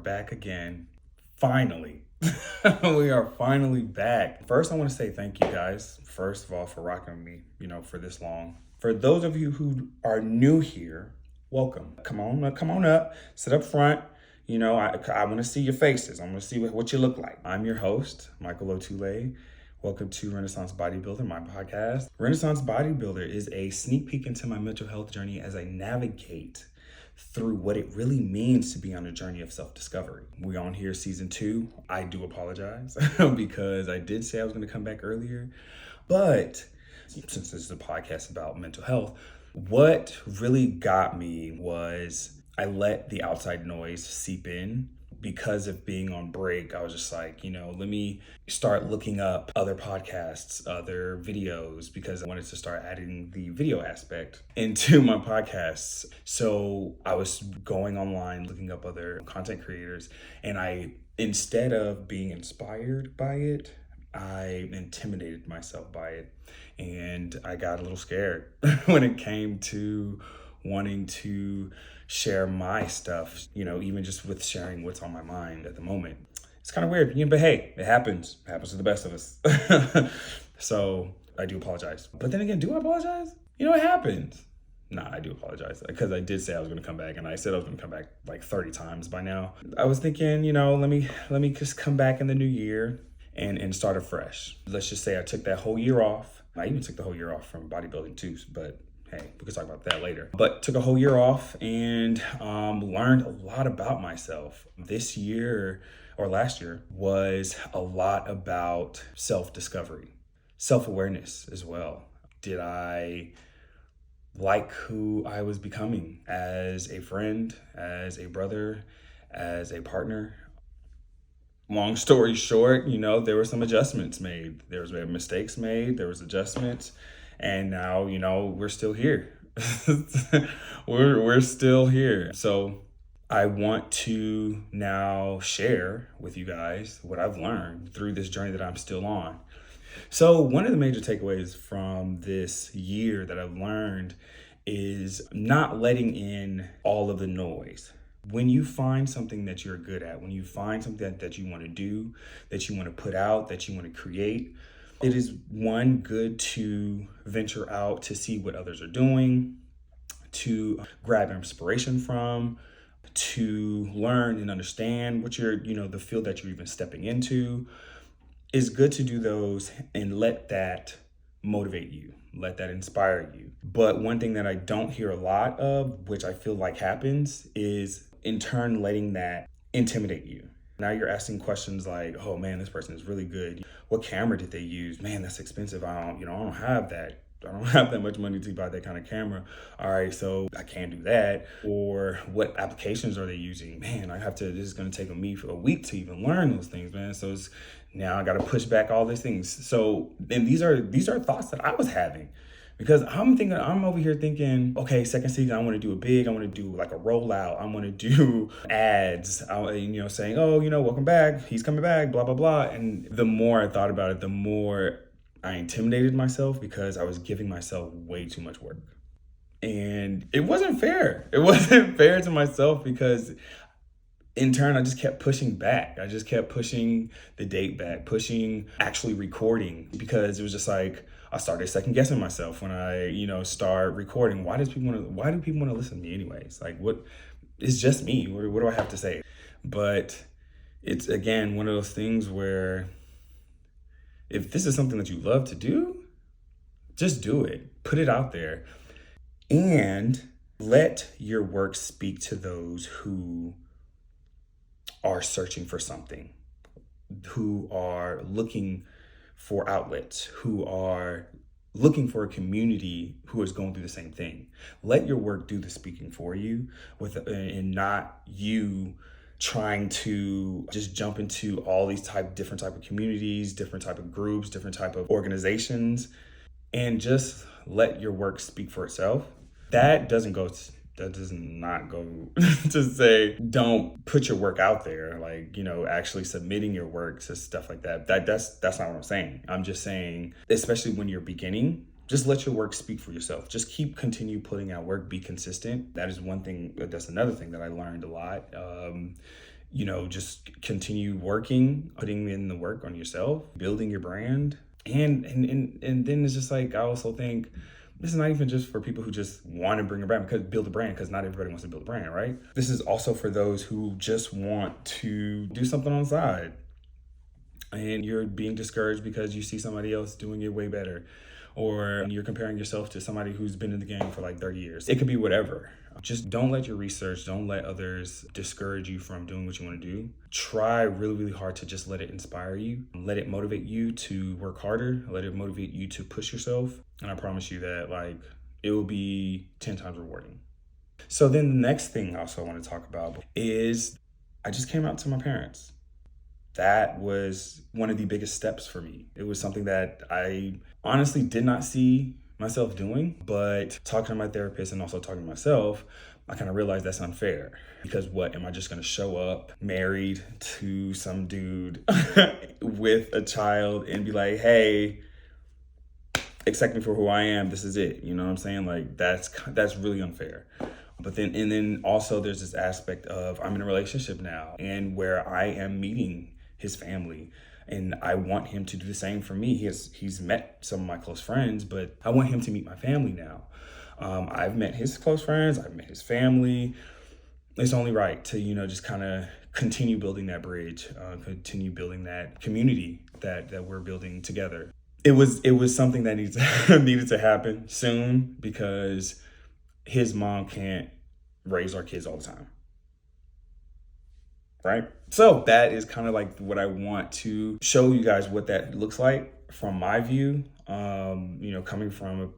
back again. Finally. We are finally back. First, I want to say thank you guys, first of all, for rocking with me, for this long. For those of you who are new here, welcome. Come on up, sit up front. I want to see your faces. I want to see what you look like. I'm your host, Michael Otule. Welcome to Renaissance Bodybuilder, my podcast. Renaissance Bodybuilder is a sneak peek into my mental health journey as I navigate through what it really means to be on a journey of self-discovery. We're on here season 2. I do apologize because I did say I was going to come back earlier, but since this is a podcast about mental health, what really got me was I let the outside noise seep in. Because of being on break, I was just like, let me start looking up other podcasts, other videos, because I wanted to start adding the video aspect into my podcasts. So I was going online, looking up other content creators, and instead of being inspired by it, I intimidated myself by it. And I got a little scared when it came to wanting to share my stuff, even just with sharing what's on my mind at the moment. It's kind of weird, but hey, it happens. It happens to the best of us. So I do apologize. But then again, do I apologize? It happens. Nah, I do apologize because I did say I was going to come back, and I said I was going to come back like 30 times by now. I was thinking, let me just come back in the new year and start afresh. Let's just say I took that whole year off. I even took the whole year off from bodybuilding too, but hey, we can talk about that later. But took a whole year off and learned a lot about myself. This year or last year was a lot about self-discovery, self-awareness as well. Did I like who I was becoming as a friend, as a brother, as a partner? Long story short, there were some adjustments made. There was mistakes made, there was adjustments. And now, we're still here. we're still here. So I want to now share with you guys what I've learned through this journey that I'm still on. So one of the major takeaways from this year that I've learned is not letting in all of the noise. When you find something that you're good at, when you find something that you want to do, that you want to put out, that you want to create, it is good to venture out to see what others are doing, to grab inspiration from, to learn and understand what the field that you're even stepping into. It's good to do those and let that motivate you, let that inspire you. But one thing that I don't hear a lot of, which I feel like happens, is in turn letting that intimidate you. Now you're asking questions like, oh man, this person is really good. What camera did they use? Man, that's expensive. I don't have that. I don't have that much money to buy that kind of camera. All right, so I can't do that. Or what applications are they using? Man, this is going to take me for a week to even learn those things, man. So now I got to push back all these things. So, and these are thoughts that I was having. Because I'm over here thinking, okay, second season, I want to do it big. I want to do like a rollout. I want to do ads, saying, oh, welcome back. He's coming back, blah, blah, blah. And the more I thought about it, the more I intimidated myself because I was giving myself way too much work. And it wasn't fair. It wasn't fair to myself because in turn, I just kept pushing back. I just kept pushing the date back, pushing actually recording because it was just like, I started second guessing myself when I, start recording. Why do people want to listen to me anyways? Like it's just me. What do I have to say? But it's again, one of those things where if this is something that you love to do, just do it, put it out there and let your work speak to those who are searching for something, who are looking for outlets, who are looking for a community who is going through the same thing. Let your work do the speaking for you and not you trying to just jump into all these different type of communities, different type of groups, different type of organizations, and just let your work speak for itself. That does not go to say don't put your work out there, like actually submitting your work to stuff like that. That's not what I'm saying. I'm just saying, especially when you're beginning, just let your work speak for yourself. Just continue putting out work, be consistent. That is one thing. That's another thing that I learned a lot just continue working, putting in the work on yourself, building your brand. And then it's just like, I also think this is not even just for people who just want to build a brand, because not everybody wants to build a brand, right? This is also for those who just want to do something on the side and you're being discouraged because you see somebody else doing it way better, or you're comparing yourself to somebody who's been in the game for like 30 years. It could be whatever. Just don't let your research, don't let others discourage you from doing what you want to do. Try really, really hard to just let it inspire you. Let it motivate you to work harder. Let it motivate you to push yourself. And I promise you that it will be 10 times rewarding. So then the next thing I also want to talk about is I just came out to my parents. That was one of the biggest steps for me. It was something that I honestly did not see myself doing, but talking to my therapist and also talking to myself, I kind of realized that's unfair. Because what, am I just gonna show up married to some dude with a child and be like, hey, accept me for who I am, this is it, you know what I'm saying? Like that's really unfair. But then also there's this aspect of I'm in a relationship now, and where I am meeting his family, and I want him to do the same for me. He's met some of my close friends, but I want him to meet my family now. I've met his close friends, I've met his family. It's only right to, just kind of continue building that bridge, continue building that community that we're building together. It was something that needed to happen soon, because his mom can't raise our kids all the time. Right? So that is kind of like what I want to show you guys, what that looks like from my view, coming from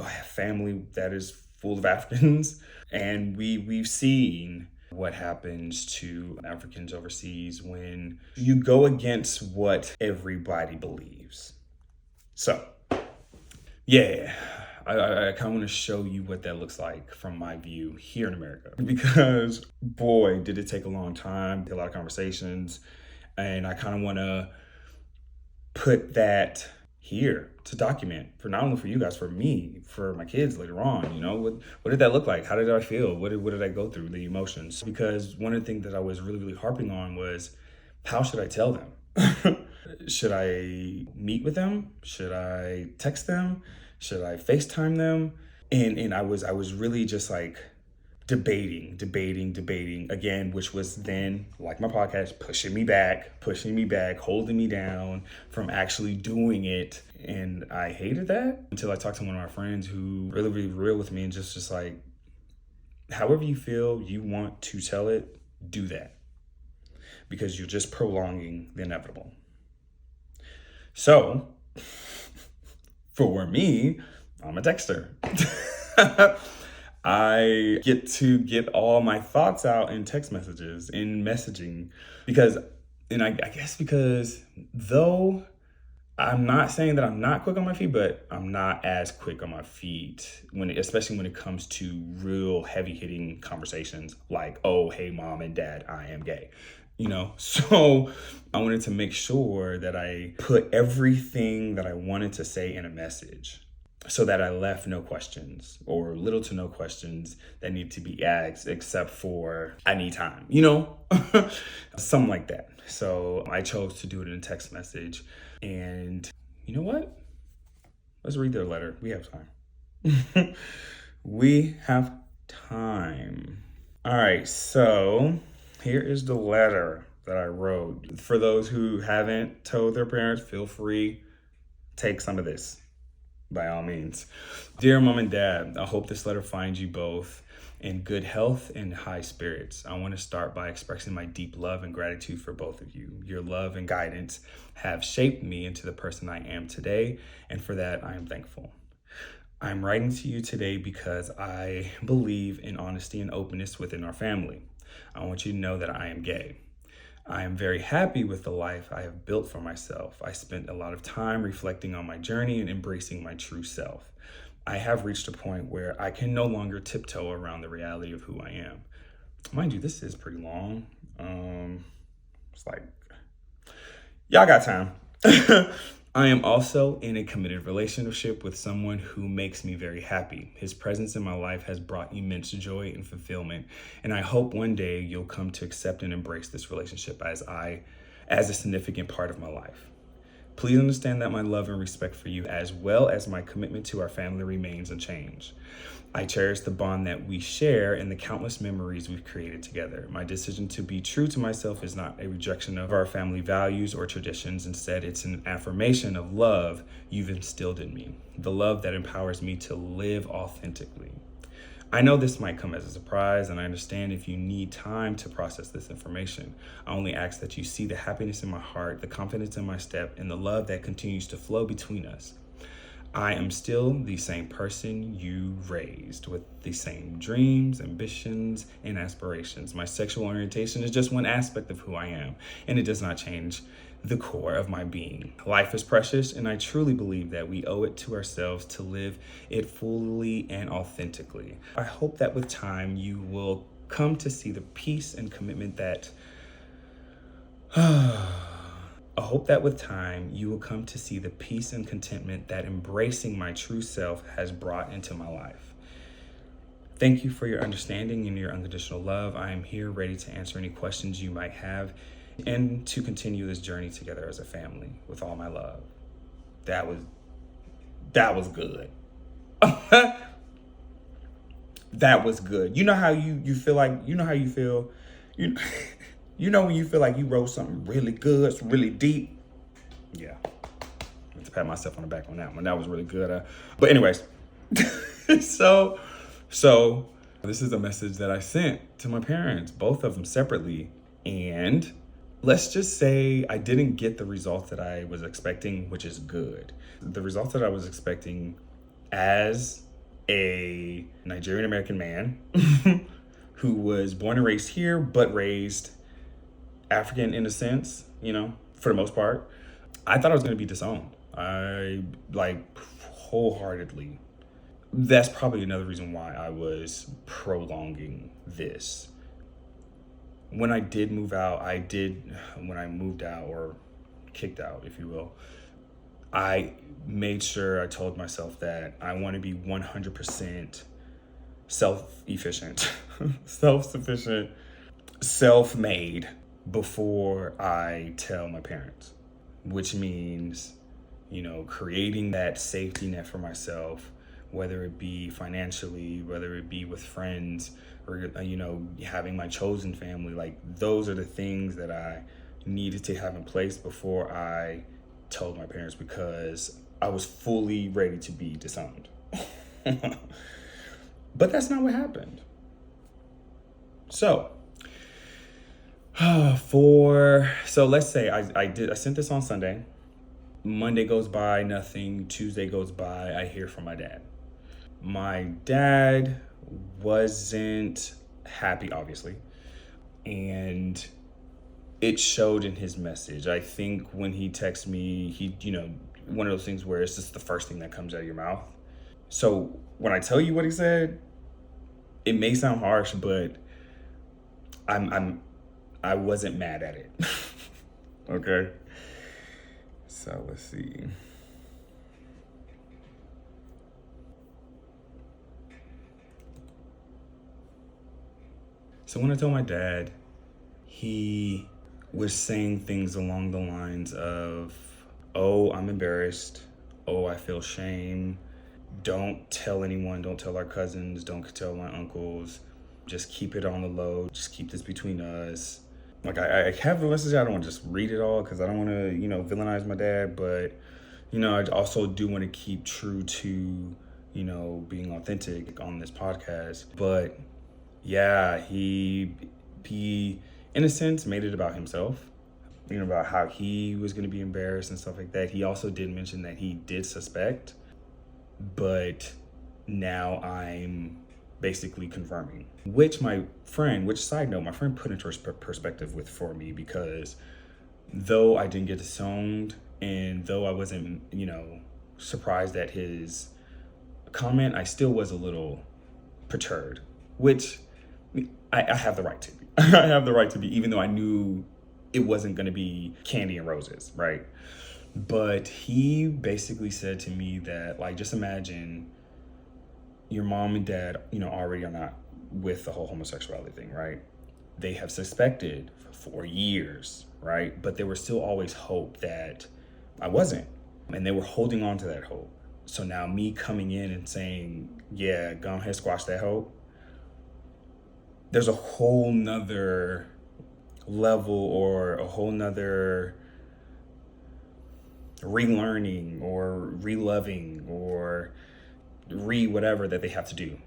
a family that is full of Africans. And we've seen what happens to Africans overseas when you go against what everybody believes. So, yeah. I kind of want to show you what that looks like from my view here in America, because boy, did it take a long time, a lot of conversations, and I kind of want to put that here to document, for not only for you guys, for me, for my kids later on. What did that look like? How did I feel? What did I go through? The emotions. Because one of the things that I was really, really harping on was, how should I tell them? Should I meet with them? Should I text them? Should I FaceTime them? And I was really just like debating again, which was then, like my podcast, pushing me back, holding me down from actually doing it. And I hated that until I talked to one of my friends who really, really real with me, and just like, however you feel you want to tell it, do that, because you're just prolonging the inevitable. So for me, I'm a texter. I get to get all my thoughts out in text messages, in messaging, because though I'm not saying that I'm not quick on my feet, but I'm not as quick on my feet especially when it comes to real heavy hitting conversations like, oh, hey, mom and dad, I am gay. So I wanted to make sure that I put everything that I wanted to say in a message, so that I left no questions, or little to no questions that need to be asked, except for, I need time, something like that. So I chose to do it in a text message. And you know what? Let's read their letter. We have time. We have time. All right, so here is the letter that I wrote. For those who haven't told their parents, feel free, take some of this, by all means. Dear mom and dad, I hope this letter finds you both in good health and high spirits. I want to start by expressing my deep love and gratitude for both of you. Your love and guidance have shaped me into the person I am today, and for that I am thankful. I'm writing to you today because I believe in honesty and openness within our family. I want you to know that I am gay. I am very happy with the life I have built for myself. I spent a lot of time reflecting on my journey and embracing my true self. I have reached a point where I can no longer tiptoe around the reality of who I am. Mind you, this is pretty long. It's like, y'all got time. I am also in a committed relationship with someone who makes me very happy. His presence in my life has brought immense joy and fulfillment, and I hope one day you'll come to accept and embrace this relationship as a significant part of my life. Please understand that my love and respect for you, as well as my commitment to our family, remains unchanged. I cherish the bond that we share and the countless memories we've created together. My decision to be true to myself is not a rejection of our family values or traditions. Instead, it's an affirmation of love you've instilled in me, the love that empowers me to live authentically. I know this might come as a surprise, and I understand if you need time to process this information. I only ask that you see the happiness in my heart, the confidence in my step, and the love that continues to flow between us. I am still the same person you raised, with the same dreams, ambitions, and aspirations. My sexual orientation is just one aspect of who I am, and it does not change the core of my being. Life is precious, and I truly believe that we owe it to ourselves to live it fully and authentically. I hope that with time you will come to see the peace and commitment that I hope that with time, you will come to see the peace and contentment that embracing my true self has brought into my life. Thank you for your understanding and your unconditional love. I am here ready to answer any questions you might have and to continue this journey together as a family with all my love. That was good. That was good. You know how you feel like, you know how you feel, you You know when you feel like you wrote something really good, it's really deep? Yeah. I have to pat myself on the back on that one. That was really good. But anyways, so this is a message that I sent to my parents, both of them separately. And let's just say I didn't get the results that I was expecting, which is good. The results that I was expecting as a Nigerian American man who was born and raised here, but raised African in a sense, you know, for the most part. I thought I was going to be disowned. I wholeheartedly. That's probably another reason why I was prolonging this. When I did move out, when I moved out or kicked out, if you will, I made sure I told myself that I want to be 100% self-efficient, self-sufficient, self-made before I tell my parents, which means, you know, creating that safety net for myself, whether it be financially, whether it be with friends, or, you know, having my chosen family. Like, those are the things that I needed to have in place before I told my parents, because I was fully ready to be disowned. But that's not what happened. So let's say I sent this on Sunday. Monday goes by, nothing. Tuesday goes by, I hear from my dad. My dad wasn't happy, obviously, and it showed in his message. I think when he texts me, he, you know, one of those things where it's just the first thing that comes out of your mouth. So when I tell you what he said, it may sound harsh, but I wasn't mad at it. Okay. So let's see. So when I told my dad, he was saying things along the lines of, oh, I'm embarrassed. Oh, I feel shame. Don't tell anyone. Don't tell our cousins. Don't tell my uncles. Just keep it on the low. Just keep this between us. Like, I have the message. I don't want to just read it all because I don't want to, you know, villainize my dad. But, you know, I also do want to keep true to, you know, being authentic on this podcast. But yeah, he in a sense made it about himself, you know, about how he was going to be embarrassed and stuff like that. He also did mention that he did suspect, but now I'm basically confirming, which side note, my friend put into perspective for me, because though I didn't get disowned and though I wasn't, you know, surprised at his comment, I still was a little perturbed, which I have the right to be. I have the right to be, even though I knew it wasn't going to be candy and roses, right? But he basically said to me that, like, just imagine your mom and dad, already are not with the whole homosexuality thing, right? They have suspected for years, right? But there was still always hope that I wasn't. And they were holding on to that hope. So now me coming in and saying, yeah, go ahead, squash that hope. There's a whole nother level or a whole nother relearning or reloving or whatever that they have to do.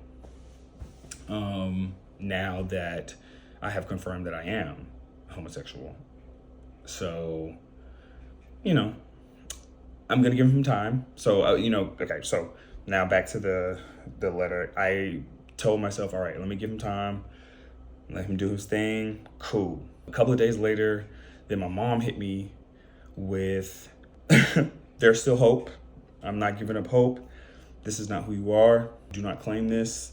Now that I have confirmed that I am homosexual. So, I'm going to give him time. So, okay. So now back to the letter. I told myself, all right, let me give him time. Let him do his thing. Cool. A couple of days later, then my mom hit me with, there's still hope. I'm not giving up hope. This is not who you are. Do not claim this.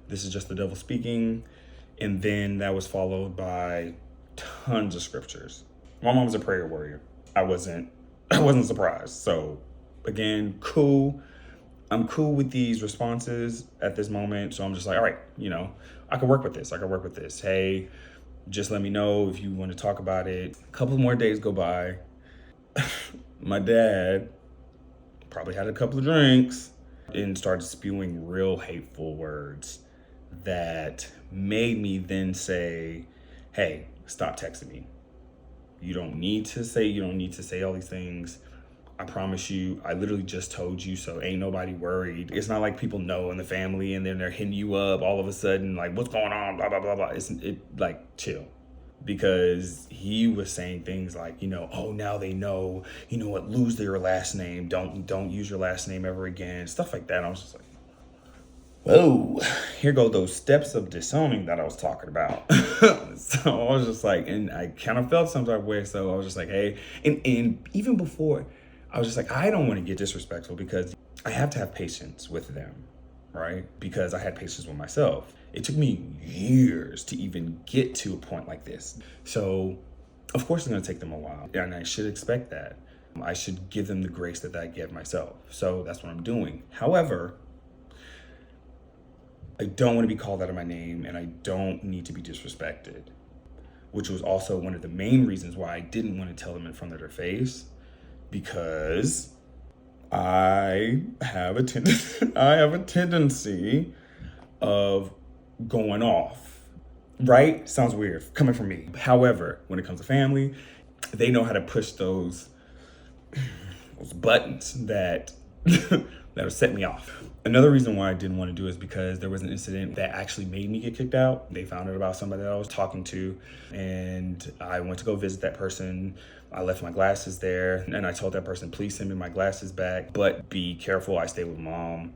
This is just the devil speaking. And then that was followed by tons of scriptures. My mom's a prayer warrior. I wasn't surprised. So again, cool. I'm cool with these responses at this moment. So I'm just like, all right, I can work with this. Hey, just let me know if you want to talk about it. A couple more days go by. My dad probably had a couple of drinks and started spewing real hateful words that made me then say, hey, stop texting me. You don't need to say all these things. I promise you, I literally just told you, so ain't nobody worried. It's not like people know in the family and then they're hitting you up all of a sudden, like, what's going on, blah, blah, blah, blah. Like, chill. Because he was saying things like, oh, now they know, what, lose their last name. Don't use your last name ever again. Stuff like that. And I was just like, whoa, here go those steps of disowning that I was talking about. So I was just like, and I kind of felt some type of way. So I was just like, hey, and even before, I was just like, I don't want to get disrespectful because I have to have patience with them, right? Because I had patience with myself. It took me years to even get to a point like this. So of course it's going to take them a while, and I should expect that. I should give them the grace that I give myself. So that's what I'm doing. However, I don't want to be called out of my name, and I don't need to be disrespected, which was also one of the main reasons why I didn't want to tell them in front of their face, because I have a tendency of going off, right? Sounds weird coming from me. However, when it comes to family, they know how to push those buttons that that'll set me off. Another reason why I didn't want to do it is because there was an incident that actually made me get kicked out. They found out about somebody that I was talking to, and I went to go visit that person. I left my glasses there, and I told that person, please send me my glasses back, but be careful, I stay with mom.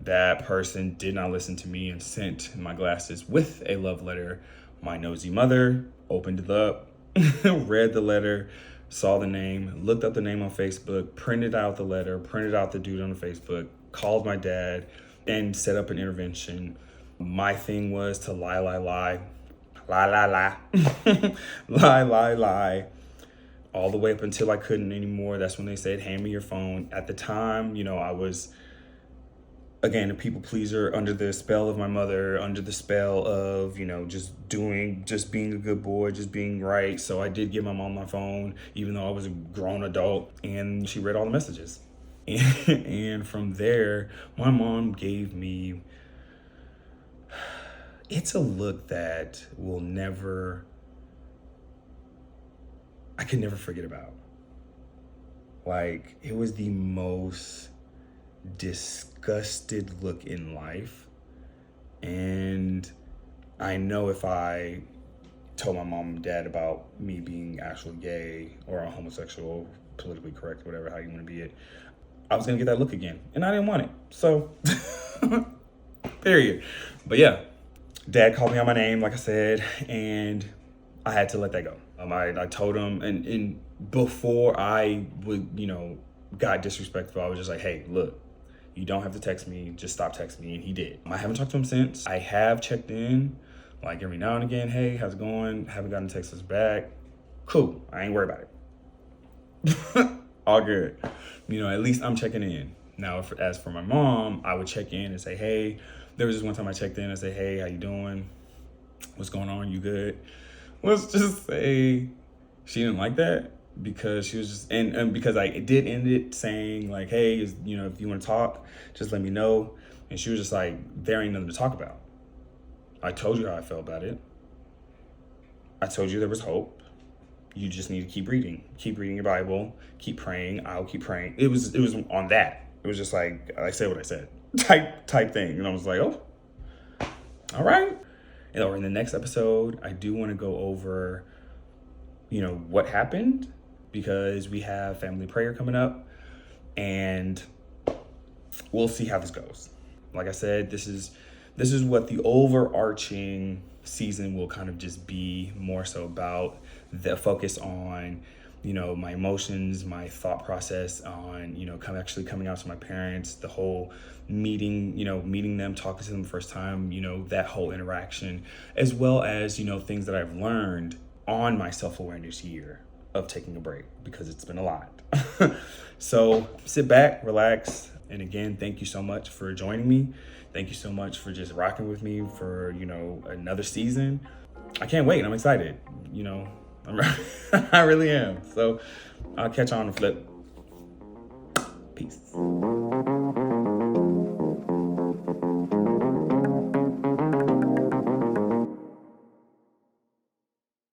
That person did not listen to me and sent my glasses with a love letter. My nosy mother opened it up, read the letter, saw the name, looked up the name on Facebook, printed out the letter, printed out the dude on the Facebook, called my dad, and set up an intervention. My thing was to lie, all the way up until I couldn't anymore. That's when they said, hand me your phone. At the time, I was, again, a people pleaser, under the spell of my mother, under the spell of, just being a good boy, just being right. So I did give my mom my phone, even though I was a grown adult, and she read all the messages. And from there, my mom gave me, it's a look that I can never forget about. Like, it was the most disgusted look in life. And I know if I told my mom and dad about me being actually gay or a homosexual, politically correct, whatever, how you want to be it, I was going to get that look again. And I didn't want it. So, period. But yeah, dad called me on my name, like I said, and I had to let that go. I told him, and before I would, got disrespectful, I was just like, hey, look, you don't have to text me, just stop texting me. And he did. I haven't talked to him since. I have checked in, like every now and again, hey, how's it going? Haven't gotten texts back. Cool, I ain't worried about it. all good. You know, at least I'm checking in. Now, as for my mom, I would check in and say, hey, there was this one time I checked in and say, hey, how you doing? What's going on? You good? Let's just say she didn't like that because she was just, and because I did end it saying like, hey, you know, if you want to talk, just let me know. And she was just like, there ain't nothing to talk about. I told you how I felt about it. I told you there was hope. You just need to keep reading your Bible, keep praying. I'll keep praying. It was on that. It was just like, I said what I said type thing. And I was like, oh, all right. And or in the next episode, I do want to go over, you know, what happened, because we have family prayer coming up and we'll see how this goes. Like I said, this is what the overarching season will kind of just be more so about, the focus on, you know, my emotions, my thought process on, you know, actually coming out to my parents, the whole meeting them, talking to them the first time, you know, that whole interaction, as well as, you know, things that I've learned on my self-awareness year of taking a break, because it's been a lot. So sit back, relax. And again, thank you so much for joining me. Thank you so much for just rocking with me for, you know, another season. I can't wait. I'm excited. You know, I really am. So I'll catch you on the flip. Peace.